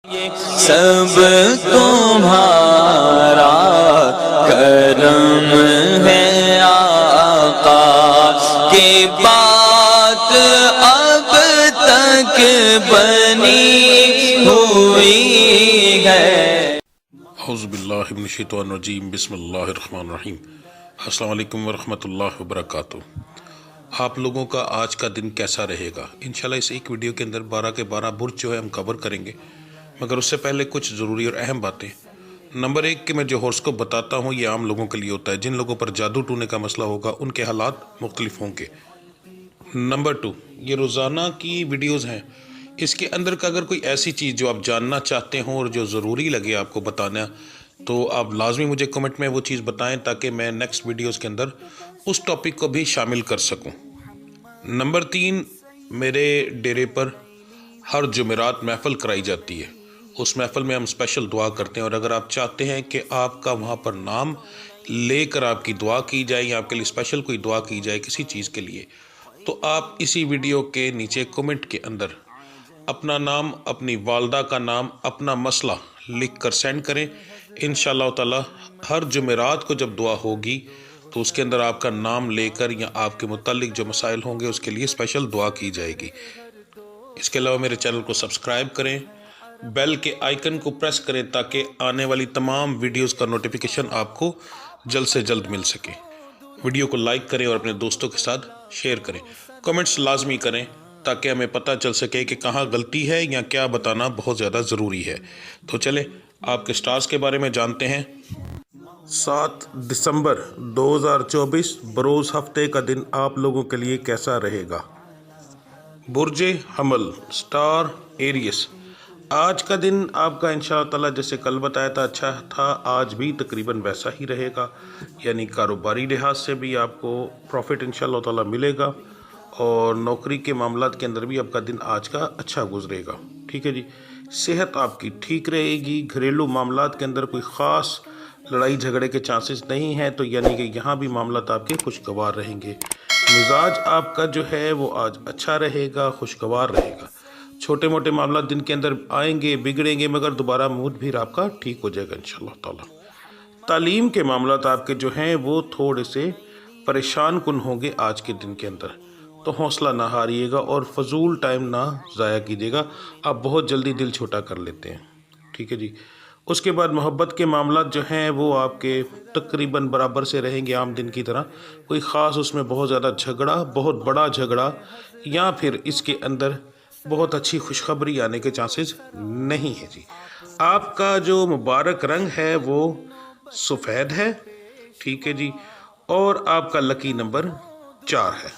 سب تمہارا کرم ہے آقا کی بات اب تک بنی ہوئی ہے۔ اعوذ باللہ من الشیطان الرجیم، بسم اللہ الرحمن الرحیم۔ السلام علیکم ورحمۃ اللہ وبرکاتہ۔ آپ لوگوں کا آج کا دن کیسا رہے گا؟ انشاءاللہ اس ایک ویڈیو کے اندر 12 کے 12 برج جو ہے ہم کور کریں گے، مگر اس سے پہلے کچھ ضروری اور اہم باتیں۔ نمبر 1 کہ میں جو ہورسکوپ بتاتا ہوں یہ عام لوگوں کے لیے ہوتا ہے، جن لوگوں پر جادو ٹونے کا مسئلہ ہوگا ان کے حالات مختلف ہوں گے۔ نمبر 2 یہ روزانہ کی ویڈیوز ہیں، اس کے اندر کا اگر کوئی ایسی چیز جو آپ جاننا چاہتے ہوں اور جو ضروری لگے آپ کو بتانا، تو آپ لازمی مجھے کمنٹ میں وہ چیز بتائیں تاکہ میں نیکسٹ ویڈیوز کے اندر اس ٹاپک کو بھی شامل کر سکوں۔ نمبر 3 میرے ڈیرے پر ہر جمعرات محفل کرائی جاتی ہے، اس محفل میں ہم اسپیشل دعا کرتے ہیں، اور اگر آپ چاہتے ہیں کہ آپ کا وہاں پر نام لے کر آپ کی دعا کی جائے یا آپ کے لیے اسپیشل کوئی دعا کی جائے کسی چیز کے لیے، تو آپ اسی ویڈیو کے نیچے کمنٹ کے اندر اپنا نام، اپنی والدہ کا نام، اپنا مسئلہ لکھ کر سینڈ کریں۔ انشاءاللہ تعالی ہر جمعرات کو جب دعا ہوگی تو اس کے اندر آپ کا نام لے کر یا آپ کے متعلق جو مسائل ہوں گے اس کے لیے اسپیشل دعا کی جائے گی۔ اس کے علاوہ میرے چینل کو سبسکرائب کریں، بیل کے آئیکن کو پریس کریں تاکہ آنے والی تمام ویڈیوز کا نوٹیفیکیشن آپ کو جلد سے جلد مل سکے۔ ویڈیو کو لائک کریں اور اپنے دوستوں کے ساتھ شیئر کریں، کمنٹس لازمی کریں تاکہ ہمیں پتہ چل سکے کہ کہاں غلطی ہے یا کیا بتانا بہت زیادہ ضروری ہے۔ تو چلیں آپ کے سٹارز کے بارے میں جانتے ہیں۔ 7 دسمبر 2024 بروز ہفتے کا دن آپ لوگوں کے لیے کیسا رہے گا؟ برج حمل، سٹار ایریس۔ آج کا دن آپ کا انشاءاللہ تعالی جیسے کل بتایا تھا اچھا تھا، آج بھی تقریباً ویسا ہی رہے گا، یعنی کاروباری لحاظ سے بھی آپ کو پروفٹ انشاءاللہ تعالی ملے گا، اور نوکری کے معاملات کے اندر بھی آپ کا دن آج کا اچھا گزرے گا۔ ٹھیک ہے جی، صحت آپ کی ٹھیک رہے گی، گھریلو معاملات کے اندر کوئی خاص لڑائی جھگڑے کے چانسز نہیں ہیں، تو یعنی کہ یہاں بھی معاملات آپ کے خوشگوار رہیں گے۔ مزاج آپ کا جو ہے وہ آج اچھا رہے گا، خوشگوار رہے گا۔ چھوٹے موٹے معاملات دن کے اندر آئیں گے، بگڑیں گے، مگر دوبارہ موڈ بھی آپ کا ٹھیک ہو جائے گا انشاءاللہ تعالی۔ تعلیم کے معاملات آپ کے جو ہیں وہ تھوڑے سے پریشان کن ہوں گے آج کے دن کے اندر، تو حوصلہ نہ ہاریے گا اور فضول ٹائم نہ ضائع کیجیے گا، آپ بہت جلدی دل چھوٹا کر لیتے ہیں۔ ٹھیک ہے جی، اس کے بعد محبت کے معاملات جو ہیں وہ آپ کے تقریباً برابر سے رہیں گے عام دن کی طرح، کوئی خاص اس میں بہت زیادہ جھگڑا، بہت بڑا جھگڑا یا پھر اس کے اندر بہت اچھی خوشخبری آنے کے چانسز نہیں ہے جی۔ آپ کا جو مبارک رنگ ہے وہ سفید ہے، ٹھیک ہے جی، اور آپ کا لکی نمبر 4 ہے۔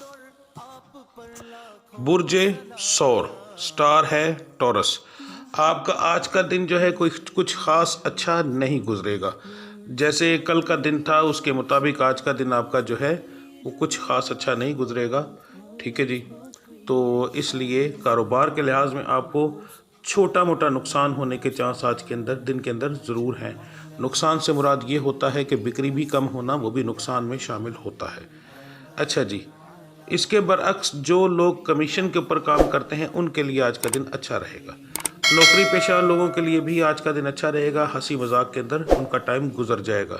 برج ثور، سٹار ہے ٹورس۔ آپ کا آج کا دن جو ہے کچھ خاص اچھا نہیں گزرے گا، جیسے کل کا دن تھا اس کے مطابق آج کا دن آپ کا جو ہے وہ کچھ خاص اچھا نہیں گزرے گا۔ ٹھیک ہے جی، تو اس لیے کاروبار کے لحاظ میں آپ کو چھوٹا موٹا نقصان ہونے کے چانس آج کے اندر دن کے اندر ضرور ہیں۔ نقصان سے مراد یہ ہوتا ہے کہ بکری بھی کم ہونا، وہ بھی نقصان میں شامل ہوتا ہے۔ اچھا جی، اس کے برعکس جو لوگ کمیشن کے اوپر کام کرتے ہیں ان کے لیے آج کا دن اچھا رہے گا۔ نوکری پیشہ لوگوں کے لیے بھی آج کا دن اچھا رہے گا، ہنسی مذاق کے اندر ان کا ٹائم گزر جائے گا،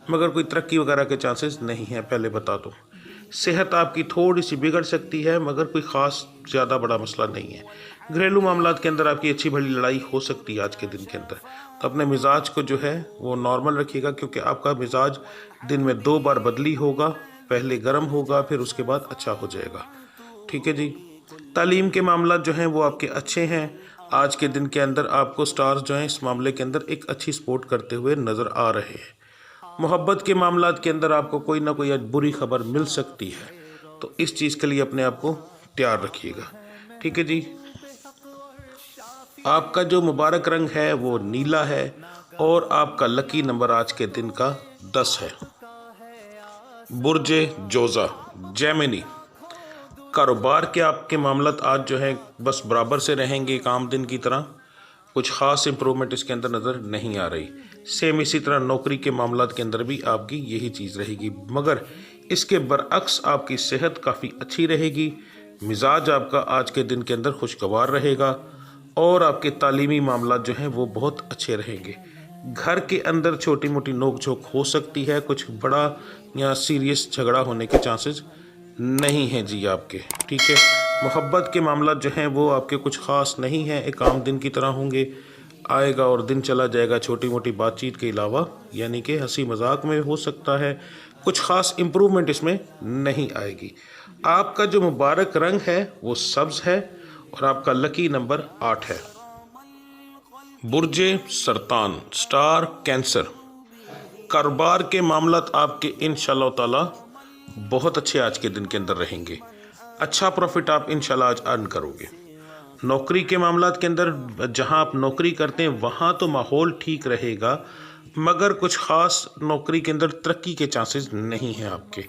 مگر کوئی ترقی وغیرہ کے چانسز نہیں ہیں، پہلے بتا دوں۔ صحت آپ کی تھوڑی سی بگڑ سکتی ہے، مگر کوئی خاص زیادہ بڑا مسئلہ نہیں ہے۔ گھریلو معاملات کے اندر آپ کی اچھی بڑی لڑائی ہو سکتی ہے آج کے دن کے اندر، تو اپنے مزاج کو جو ہے وہ نارمل رکھیے گا، کیونکہ آپ کا مزاج دن میں 2 بار بدلی ہوگا، پہلے گرم ہوگا پھر اس کے بعد اچھا ہو جائے گا۔ ٹھیک ہے جی، تعلیم کے معاملات جو ہیں وہ آپ کے اچھے ہیں۔ آج کے دن کے اندر آپ کو سٹارز جو ہیں اس معاملے کے اندر ایک اچھی سپورٹ کرتے ہوئے نظر آ رہے ہیں۔ محبت کے معاملات کے اندر آپ کو کوئی نہ کوئی بری خبر مل سکتی ہے، تو اس چیز کے لیے اپنے آپ کو تیار رکھیے گا۔ ٹھیک ہے جی، آپ کا جو مبارک رنگ ہے وہ نیلا ہے، اور آپ کا لکی نمبر آج کے دن کا 10 ہے۔ برج جوزا، جیمنی۔ کاروبار کے آپ کے معاملات آج جو ہے بس برابر سے رہیں گے، ایک عام دن کی طرح، کچھ خاص امپرومنٹ اس کے اندر نظر نہیں آ رہی۔ سیم اسی طرح نوکری کے معاملات کے اندر بھی آپ کی یہی چیز رہے گی، مگر اس کے برعکس آپ کی صحت کافی اچھی رہے گی، مزاج آپ کا آج کے دن کے اندر خوشگوار رہے گا، اور آپ کے तालीमी मामलात जो हैं वो बहुत अच्छे रहेंगे। घर के अंदर छोटी मोटी नोक झोंक हो सकती है, कुछ बड़ा या सीरियस झगड़ा होने के चांसेस नहीं हैं जी आपके, ठीक है। मोहब्बत के मामलात जो हैं वो आपके कुछ ख़ास नहीं हैं, एक आम दिन की तरह होंगे, आएगा और दिन चला जाएगा छोटी मोटी बातचीत के अलावा, यानी कि हंसी मजाक में हो सकता है, कुछ ख़ास इम्प्रूवमेंट इसमें नहीं आएगी। आपका जो मुबारक रंग है वो सब्ज़ है और आपका लकी नंबर 8 है। बुर्जे सरतान, स्टार कैंसर, कारोबार के मामलात आपके इंशाल्लाह ताला बहुत अच्छे आज के दिन के अंदर रहेंगे। अच्छा प्रॉफिट आप इंशाल्लाह आज अर्न करोगे। नौकरी के मामलात के अंदर जहां आप नौकरी करते हैं वहां तो माहौल ठीक रहेगा, मगर कुछ ख़ास नौकरी के अंदर तरक्की के चांसेस नहीं हैं आपके।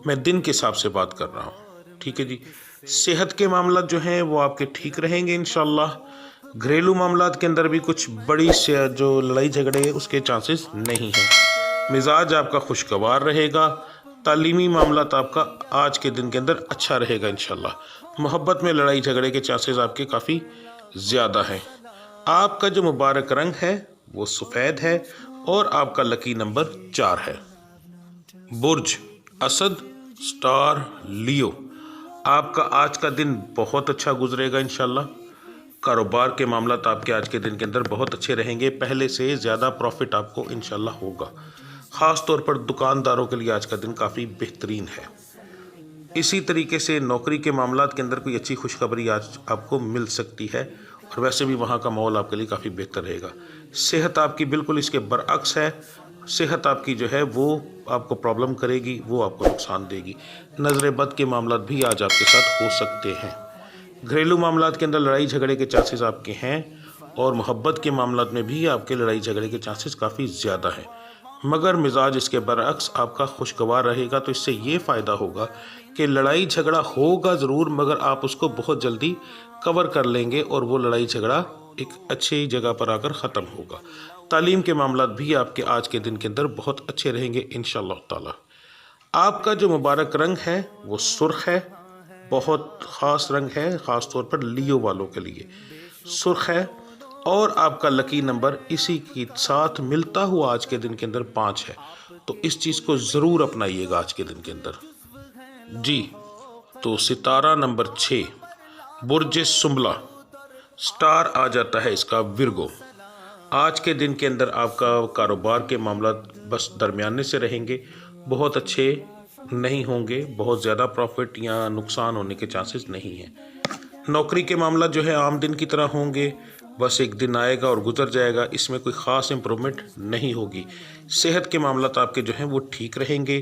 मैं दिन के हिसाब से बात कर रहा हूँ, ठीक है जी। सेहत के मामलात जो हैं वो आपके ठीक रहेंगे इंशाल्लाह। घरेलू मामलात के अंदर भी कुछ बड़ी से जो लड़ाई झगड़े हैं उसके चांसेस नहीं हैं। मिजाज आपका खुशगवार रहेगा। तालीमी मामलात आपका आज के दिन के अंदर अच्छा रहेगा इंशाल्लाह। मोहब्बत में लड़ाई झगड़े के चांसेस आपके काफ़ी ज़्यादा हैं। आपका जो मुबारक रंग है वो सफ़ेद है और आपका लकी नंबर 4 है। बुर्ज असद, स्टार लियो, आपका आज का दिन बहुत अच्छा गुजरेगा इंशाल्लाह। कारोबार के मामलात आपके आज के दिन के अंदर बहुत अच्छे रहेंगे, पहले से ज़्यादा प्रॉफिट आपको इंशाल्लाह होगा। ख़ास तौर पर दुकानदारों के लिए आज का दिन काफ़ी बेहतरीन है। इसी तरीके से नौकरी के मामलात के अंदर कोई अच्छी खुशखबरी आज आपको मिल सकती है और वैसे भी वहाँ का माहौल आपके लिए काफ़ी बेहतर रहेगा। सेहत आपकी बिल्कुल इसके बरअक्स है। सेहत आपकी जो है वो आपको प्रॉब्लम करेगी, वो आपको नुकसान देगी। नज़र बद के मामलात भी आज आपके साथ हो सकते हैं। घरेलू मामलात के अंदर लड़ाई झगड़े के चांसेस आपके हैं और मोहब्बत के मामलात में भी आपके लड़ाई झगड़े के चांसेस काफ़ी ज़्यादा हैं, मगर मिजाज इसके बरअक्स आपका खुशगवार रहेगा। तो इससे ये फ़ायदा होगा कि लड़ाई झगड़ा होगा ज़रूर, मगर आप उसको बहुत जल्दी कवर कर लेंगे और वो लड़ाई झगड़ा एक अच्छी जगह पर आकर ख़त्म होगा। तालीम के मामलात भी आपके आज के दिन के अंदर बहुत अच्छे रहेंगे इंशाअल्लाह ताला। आपका जो मुबारक रंग है वो सुर्ख है, बहुत ख़ास रंग है, ख़ास तौर पर लियो वालों के लिए सुर्ख है। और आपका लकी नंबर इसी के साथ मिलता हुआ आज के दिन के अंदर 5 है। तो इस चीज़ को ज़रूर अपनाइएगा आज के दिन के अंदर जी। तो सितारा नंबर 6, बुर्ज सुंबला, स्टार आ जाता है इसका विरगो। आज के दिन के अंदर आपका कारोबार के मामला बस दरमियाने से रहेंगे, बहुत अच्छे नहीं होंगे, बहुत ज़्यादा प्रॉफिट या नुकसान होने के चांसेस नहीं हैं। नौकरी के मामला जो है आम दिन की तरह होंगे, बस एक दिन आएगा और गुजर जाएगा, इसमें कोई ख़ास इम्प्रूवमेंट नहीं होगी। सेहत के मामलात आपके जो हैं वो ठीक रहेंगे।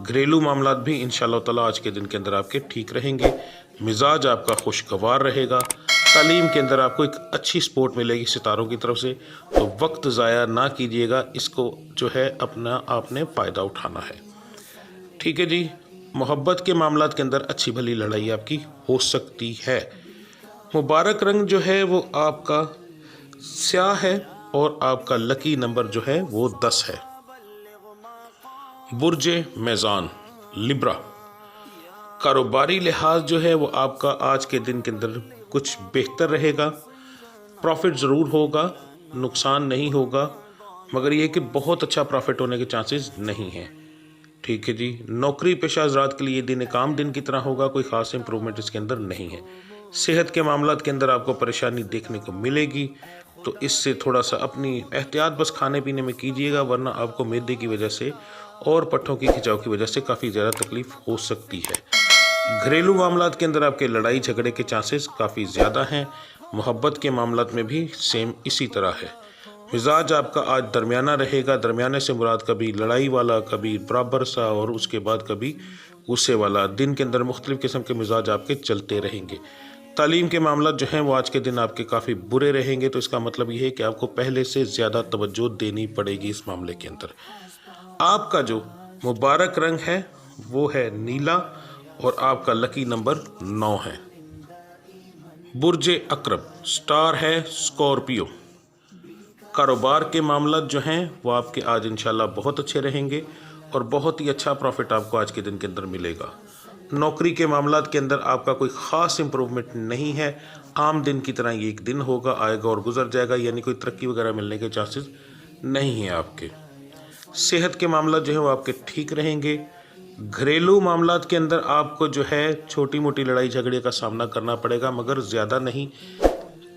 घरेलू मामलात भी इंशाअल्लाह ताला आज के दिन के अंदर आपके ठीक रहेंगे। मिजाज आपका खुशगवार रहेगा। तालीम के अंदर आपको एक अच्छी सपोर्ट मिलेगी सितारों की तरफ से, तो वक्त ज़ाया ना कीजिएगा, इसको जो है अपना आपने फ़ायदा उठाना है, ठीक है जी। मोहब्बत के मामलात के अंदर अच्छी भली लड़ाई आपकी हो सकती है। मुबारक रंग जो है वो आपका स्याह है और आपका लकी नंबर जो है वो 10 है। बुर्जे मैज़ान, लिब्रा, कारोबारी लिहाज जो है वो आपका आज के दिन के अंदर कुछ बेहतर रहेगा। प्रॉफिट ज़रूर होगा, नुकसान नहीं होगा, मगर ये कि बहुत अच्छा प्रॉफिट होने के चांसेस नहीं हैं, ठीक है जी। नौकरी पेशा हज़रात के लिए ये दिन एक आम दिन की तरह होगा, कोई ख़ास इंप्रूवमेंट इसके अंदर नहीं है। सेहत के मामलात के अंदर आपको परेशानी देखने को मिलेगी, तो इससे थोड़ा सा अपनी एहतियात बस खाने पीने में कीजिएगा, वरना आपको मैदे की वजह से और पट्ठों की खिंचाव की वजह से काफ़ी ज़्यादा तकलीफ़ हो सकती है। घरेलू मामलात के अंदर आपके लड़ाई झगड़े के चांसेस काफ़ी ज़्यादा हैं। मोहब्बत के मामलात में भी सेम इसी तरह है। मिजाज आपका आज दरमियाना रहेगा। दरमियाने से मुराद कभी लड़ाई वाला, कभी बराबर सा और उसके बाद कभी गुस्से वाला। दिन के अंदर मुख्तलिफ़ किस्म के मिजाज आपके चलते रहेंगे। तालीम के मामला जो हैं वो आज के दिन आपके काफ़ी बुरे रहेंगे, तो इसका मतलब ये है कि आपको पहले से ज़्यादा तवज्जो देनी पड़ेगी इस मामले के अंदर। आपका जो मुबारक रंग है वो है नीला और आपका लकी नंबर 9 है। बुर्जे अकरब, स्टार है स्कॉर्पियो, कारोबार के मामला जो हैं वो आपके आज इंशाल्लाह बहुत अच्छे रहेंगे और बहुत ही अच्छा प्रॉफिट आपको आज के दिन के अंदर मिलेगा। नौकरी के मामलात के अंदर आपका कोई ख़ास इम्प्रूवमेंट नहीं है, आम दिन की तरह ये एक दिन होगा, आएगा और गुजर जाएगा, यानी कोई तरक्की वगैरह मिलने के चांसेस नहीं हैं आपके। सेहत के मामला जो है वो आपके ठीक रहेंगे। घरेलू मामलात के अंदर आपको जो है छोटी मोटी लड़ाई झगड़े का सामना करना पड़ेगा, मगर ज़्यादा नहीं,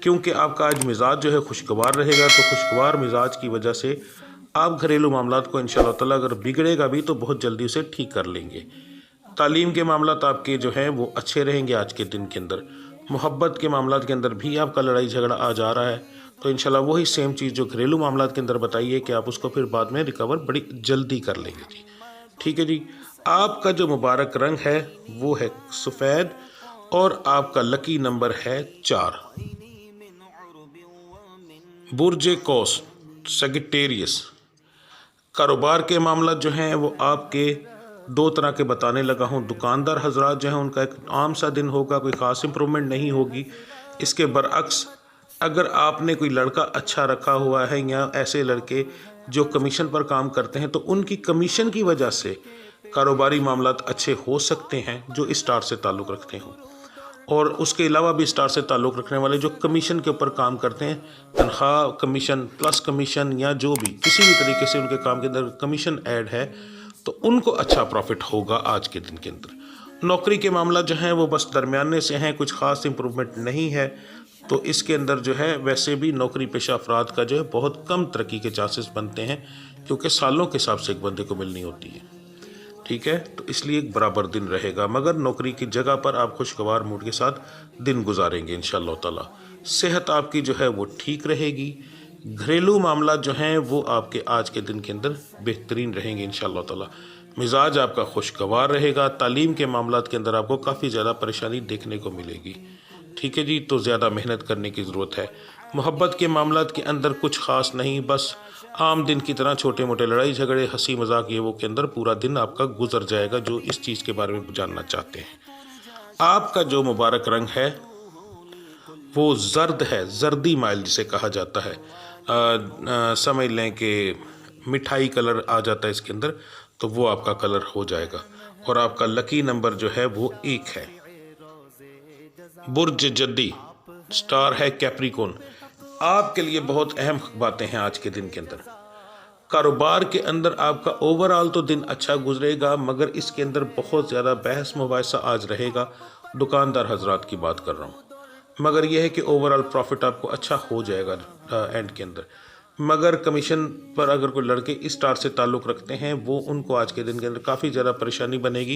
क्योंकि आपका आज मिजाज जो है खुशगवार रहेगा। तो खुशगवार मिजाज की वजह से आप घरेलू मामलात को इंशाअल्लाह ताला अगर बिगड़ेगा भी तो बहुत जल्दी उसे ठीक कर लेंगे। तालीम के मामलात आपके जो हैं वो अच्छे रहेंगे आज के दिन के अंदर। मोहब्बत के मामलात के अंदर भी आपका लड़ाई झगड़ा आ जा रहा है, तो इंशाल्लाह वही सेम चीज़ जो घरेलू मामलात के अंदर बताइए कि आप उसको फिर बाद में रिकवर बड़ी जल्दी कर लेंगे जी। ठीक है जी। आपका जो मुबारक रंग है वो है सफ़ेद और आपका लकी नंबर है 4। बुर्ज कौस सेगिटेरियस। कारोबार के मामला जो हैं वो आपके दो तरह के बताने लगा हूँ। दुकानदार हजरात जो हैं उनका एक आम सा दिन होगा, कोई ख़ास इम्प्रूवमेंट नहीं होगी। इसके बरअक्स अगर आपने कोई लड़का अच्छा रखा हुआ है या ऐसे लड़के जो कमीशन पर काम करते हैं, तो उनकी कमीशन की वजह से कारोबारी मामलात अच्छे हो सकते हैं जो इस स्टार से ताल्लुक़ रखते हों। और उसके अलावा भी स्टार से ताल्लुक़ रखने वाले जो कमीशन के ऊपर काम करते हैं, तनख्वाह कमीशन प्लस कमीशन या जो भी किसी भी तरीके से उनके काम के अंदर कमीशन ऐड है, तो उनको अच्छा प्रॉफिट होगा आज के दिन के अंदर। नौकरी के मामला जो हैं वो बस दरमियाने से हैं, कुछ ख़ास इम्प्रूवमेंट नहीं है। तो इसके अंदर जो है वैसे भी नौकरी पेशा अफराद का जो है बहुत कम तरक्की के चांसेस बनते हैं, क्योंकि सालों के हिसाब से एक बंदे को मिलनी होती है। ठीक है, तो इसलिए एक बराबर दिन रहेगा, मगर नौकरी की जगह पर आप खुशगवार मूड के साथ दिन गुजारेंगे इंशाअल्लाह ताला। सेहत आपकी जो है वो ठीक रहेगी। घरेलू मामला जो हैं वो आपके आज के दिन के अंदर बेहतरीन रहेंगे इंशाअल्लाह ताला। मिजाज आपका खुशगवार रहेगा। तालीम के मामलात के अंदर आपको काफ़ी ज़्यादा परेशानी देखने को मिलेगी। ठीक है जी, तो ज़्यादा मेहनत करने की ज़रूरत है। मोहब्बत के मामलात के अंदर कुछ ख़ास नहीं, बस आम दिन की तरह छोटे मोटे लड़ाई झगड़े हंसी मजाक ये वो के अंदर पूरा दिन आपका गुजर जाएगा, जो इस चीज़ के बारे में जानना चाहते हैं। आपका जो मुबारक रंग है वो जर्द है, जर्दी माइल जिसे कहा जाता है। समझ लें कि मिठाई कलर आ जाता है इसके अंदर, तो वो आपका कलर हो जाएगा। और आपका लकी नंबर जो है वो 1 है। बुर्ज जद्दी, स्टार है कैप्रिकॉर्न। आपके लिए बहुत अहम बातें हैं आज के दिन के अंदर। कारोबार के अंदर आपका ओवरऑल तो दिन अच्छा गुजरेगा, मगर इसके अंदर बहुत ज़्यादा बहस मुबाहिसा आज रहेगा। दुकानदार हजरात की बात कर रहा हूँ, मगर यह है कि ओवरऑल प्रॉफिट आपको अच्छा हो जाएगा एंड के अंदर। मगर कमीशन पर अगर कोई लड़के इस स्टार से ताल्लुक़ रखते हैं, वो उनको आज के दिन के अंदर काफ़ी ज़्यादा परेशानी बनेगी,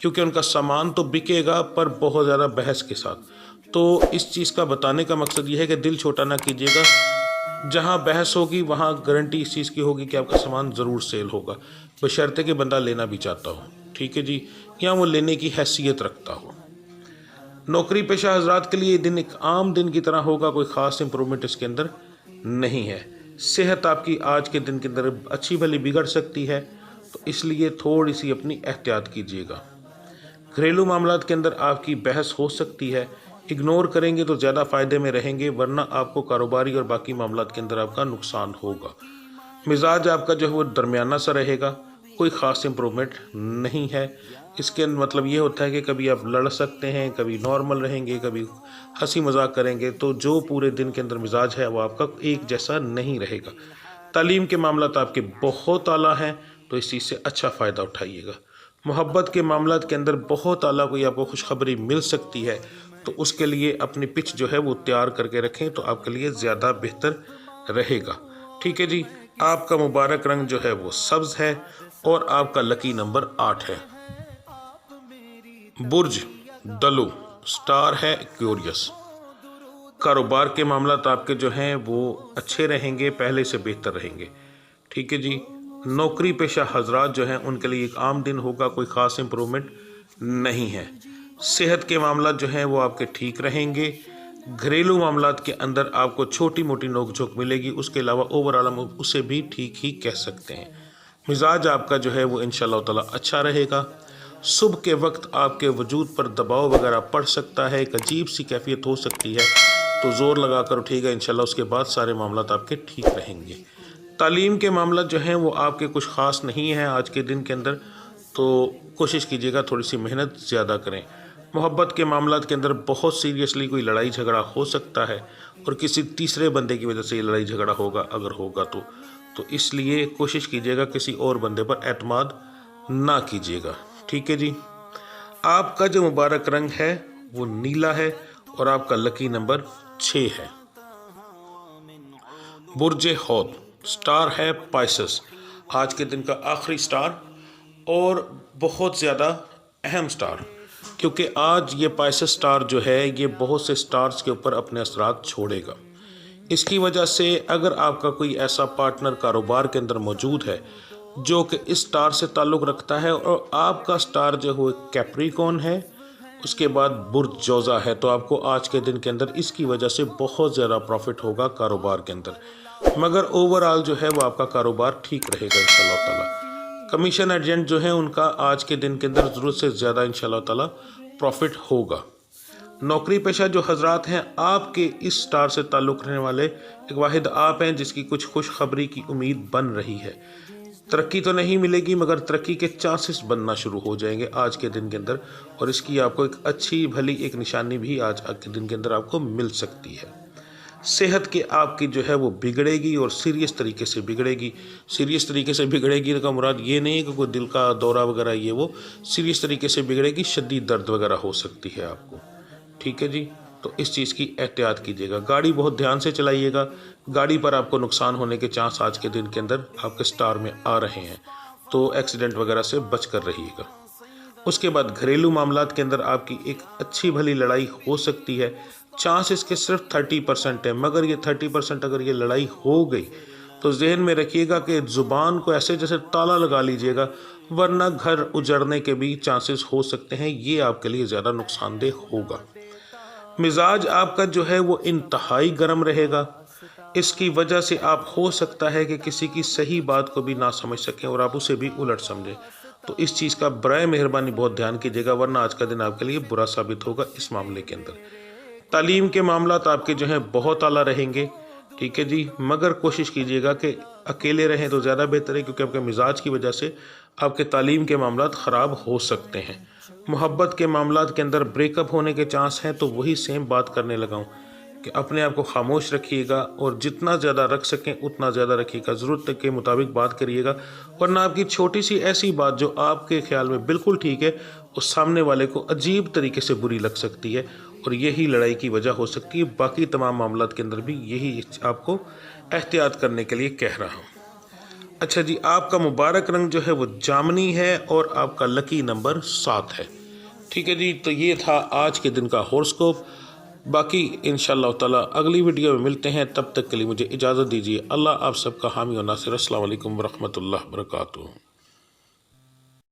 क्योंकि उनका सामान तो बिकेगा पर बहुत ज़्यादा बहस के साथ। तो इस चीज़ का बताने का मकसद ये है कि दिल छोटा ना कीजिएगा। जहाँ बहस होगी वहाँ गारंटी इस चीज़ की होगी कि आपका सामान ज़रूर सेल होगा, बशर्ते कि बंदा लेना भी चाहता हो। ठीक है जी, या वो लेने की हैसियत रखता हो। नौकरी पेशा हजरात के लिए दिन एक आम दिन की तरह होगा, कोई ख़ास इम्प्रूवमेंट इसके अंदर नहीं है। सेहत आपकी आज के दिन के अंदर अच्छी भली बिगड़ सकती है, तो इसलिए थोड़ी सी अपनी एहतियात कीजिएगा। घरेलू मामलात के अंदर आपकी बहस हो सकती है, इग्नोर करेंगे तो ज़्यादा फ़ायदे में रहेंगे, वरना आपको कारोबारी और बाकी मामलात के अंदर आपका नुकसान होगा। मिजाज आपका जो है वो दरमियाना सा रहेगा, कोई ख़ास इम्प्रूवमेंट नहीं है। इसके मतलब ये होता है कि कभी आप लड़ सकते हैं, कभी नॉर्मल रहेंगे, कभी हंसी मजाक करेंगे, तो जो पूरे दिन के अंदर मिजाज है वो आपका एक जैसा नहीं रहेगा। तालीम के मामलात आपके बहुत आला हैं, तो इस चीज़ से अच्छा फ़ायदा उठाइएगा। मोहब्बत के मामलात के अंदर बहुत आला कोई आपको खुशखबरी मिल सकती है, तो उसके लिए अपनी पिच जो है वो तैयार करके रखें, तो आपके लिए ज़्यादा बेहतर रहेगा। ठीक है जी, आपका मुबारक रंग जो है वो सब्ज़ है और आपका लकी नंबर 8 है। बुर्ज दलु, स्टार है एक्वेरियस। कारोबार के मामलात आपके जो हैं वो अच्छे रहेंगे, पहले से बेहतर रहेंगे। ठीक है जी। नौकरी पेशा हजरात जो हैं उनके लिए एक आम दिन होगा, कोई ख़ास इम्प्रूवमेंट नहीं है। सेहत के मामलात जो हैं वो आपके ठीक रहेंगे। घरेलू मामलात के अंदर आपको छोटी मोटी नोक झोंक मिलेगी, उसके अलावा ओवरऑल हम उसे भी ठीक ही कह सकते हैं। मिजाज आपका जो है वो इंशाअल्लाह ताला अच्छा रहेगा। सुबह के वक्त आपके वजूद पर दबाव वगैरह पड़ सकता है, एक अजीब सी कैफियत हो सकती है, तो ज़ोर लगा कर उठिएगा इंशाअल्लाह। उसके बाद सारे मामलात आपके ठीक रहेंगे। तालीम के मामला जो हैं वो आपके कुछ ख़ास नहीं हैं आज के दिन के अंदर, तो कोशिश कीजिएगा थोड़ी सी मेहनत ज़्यादा करें। मोहब्बत के मामलात के अंदर बहुत सीरियसली कोई लड़ाई झगड़ा हो सकता है और किसी तीसरे बंदे की वजह से ये लड़ाई झगड़ा होगा, अगर होगा तो इसलिए कोशिश कीजिएगा किसी और बंदे पर एतमाद ना कीजिएगा। ठीक है जी। आपका जो मुबारक रंग है वो नीला है और आपका लकी नंबर 6 है। बुर्जे हौद, स्टार है पाइसेस, आज के दिन का आखिरी स्टार और बहुत ज़्यादा अहम स्टार, क्योंकि आज ये पाइसेस स्टार जो है ये बहुत से स्टार्स के ऊपर अपने असरात छोड़ेगा। इसकी वजह से अगर आपका कोई ऐसा पार्टनर कारोबार के अंदर मौजूद है जो कि इस स्टार से ताल्लुक़ रखता है और आपका स्टार जो है कैप्रिकॉर्न है, उसके बाद बुर्ज जोज़ा है, तो आपको आज के दिन के अंदर इसकी वजह से बहुत ज़्यादा प्रॉफिट होगा कारोबार के अंदर। मगर ओवरऑल जो है वो आपका कारोबार ठीक रहेगा इंशाअल्लाह ताला। कमीशन एजेंट जो है उनका आज के दिन के अंदर ज़रूरत से ज़्यादा इंशाअल्लाह ताला प्रॉफिट होगा। नौकरी पेशा जो हजरात हैं, आपके इस स्टार से ताल्लुक़ रखने वाले एक वाहिद आप हैं जिसकी कुछ खुशखबरी की उम्मीद बन रही है। तरक्की तो नहीं मिलेगी मगर तरक्की के चांसेस बनना शुरू हो जाएंगे आज के दिन के अंदर, और इसकी आपको एक अच्छी भली एक निशानी भी आज के दिन के अंदर आपको मिल सकती है। सेहत के आपकी जो है वो बिगड़ेगी और सीरियस तरीके से बिगड़ेगी। सीरियस तरीके से बिगड़ेगी का मुराद ये नहीं है कि कोई दिल का दौरा वगैरह, ये वो सीरियस तरीके से बिगड़ेगी, शदीद दर्द वगैरह हो सकती है आपको। ठीक है जी। तो इस चीज़ की एहतियात कीजिएगा। गाड़ी बहुत ध्यान से चलाइएगा, गाड़ी पर आपको नुकसान होने के चांस आज के दिन के अंदर आपके स्टार में आ रहे हैं, तो एक्सीडेंट वगैरह से बच कर रहिएगा। उसके बाद घरेलू मामलात के अंदर आपकी एक अच्छी भली लड़ाई हो सकती है। चांस इसके सिर्फ 30% है, मगर ये 30% अगर ये लड़ाई हो गई तो जहन में रखिएगा कि ज़ुबान को ऐसे जैसे ताला लगा लीजिएगा, वरना घर उजड़ने के भी चांसेस हो सकते हैं। ये आपके लिए ज़्यादा नुकसानदेह होगा। मिजाज आपका जो है वो इंतहाई गर्म रहेगा। इसकी वजह से आप हो सकता है कि किसी की सही बात को भी ना समझ सकें और आप उसे भी उलट समझें, तो इस चीज़ का बराए मेहरबानी बहुत ध्यान कीजिएगा, वरना आज का दिन आपके लिए बुरा साबित होगा इस मामले के अंदर। तालीम के मामलात आपके जो हैं बहुत आला रहेंगे। ठीक है जी। मगर कोशिश कीजिएगा कि अकेले रहें तो ज़्यादा बेहतर है, क्योंकि आपके मिजाज की वजह से आपके तालीम के मामलात ख़राब हो सकते हैं। मोहब्बत के मामलात के अंदर ब्रेकअप होने के चांस हैं, तो वही सेम बात करने लगा हूँ कि अपने आप को खामोश रखिएगा और जितना ज़्यादा रख सकें उतना ज़्यादा रखिएगा। ज़रूरत के मुताबिक बात करिएगा, वरना आपकी छोटी सी ऐसी बात जो आपके ख्याल में बिल्कुल ठीक है, उस सामने वाले को अजीब तरीके से बुरी लग सकती है और यही लड़ाई की वजह हो सकती है। बाकी तमाम मामलात के अंदर भी यही आपको एहतियात करने के लिए कह रहा हूँ। अच्छा जी, आपका मुबारक रंग जो है वो जामनी है और आपका लकी नंबर 7 है। ठीक है जी। तो ये था आज के दिन का हॉरोस्कोप। बाकी इंशाअल्लाह ताला अगली वीडियो में मिलते हैं, तब तक के लिए मुझे इजाज़त दीजिए। अल्लाह आप सबका हामी और नासिर। अस्सलाम वालेकुम व रहमतुल्लाहि व बरकातुहू।